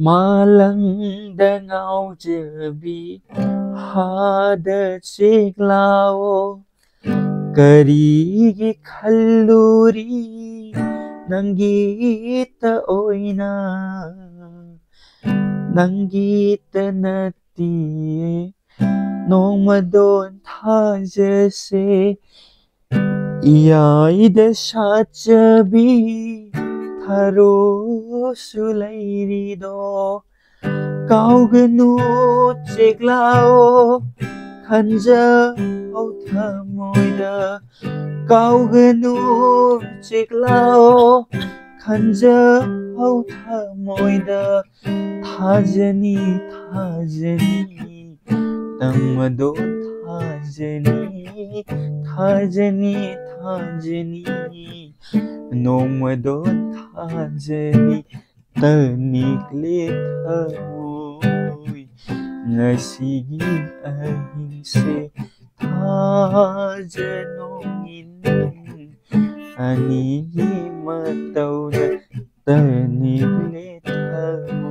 ꯃꯥꯂꯪꯗ ꯉꯥꯎꯖꯕꯤ ꯍꯥꯗ ꯆꯦꯛꯂꯥꯎ ꯀꯔꯤꯒꯤ ꯈꯜꯂꯨꯔꯤ ꯅꯪꯒꯤꯇ ꯑꯣꯏꯅ ꯅꯪꯒꯤꯇ ꯅꯠꯇꯤꯌꯦ ꯅꯣꯡꯃꯗꯣꯟ ꯊꯥꯖꯁꯦ ꯏꯌꯥꯏꯗ ꯁꯥꯠꯆꯕꯤ ꯊꯔꯣꯁꯨ ꯂꯩꯔꯤꯗꯣ ꯀꯥꯎꯒꯅꯨ ꯆꯦꯛꯂꯥꯎ ꯈꯟꯖꯧ ꯊꯃꯣꯏꯗ ꯀꯥꯎꯒꯅꯨ ꯆꯦꯛꯂꯥꯎ ꯈꯟꯖꯧ ꯊꯃꯣꯏꯗ थाजनी थाजनी तमदो थाजनी थाजनी थाजनी नोमदो थाजनी तनिकले थमोय ngasiगी ahingse थाजनोंगिन anigi matauda taniकले थमोय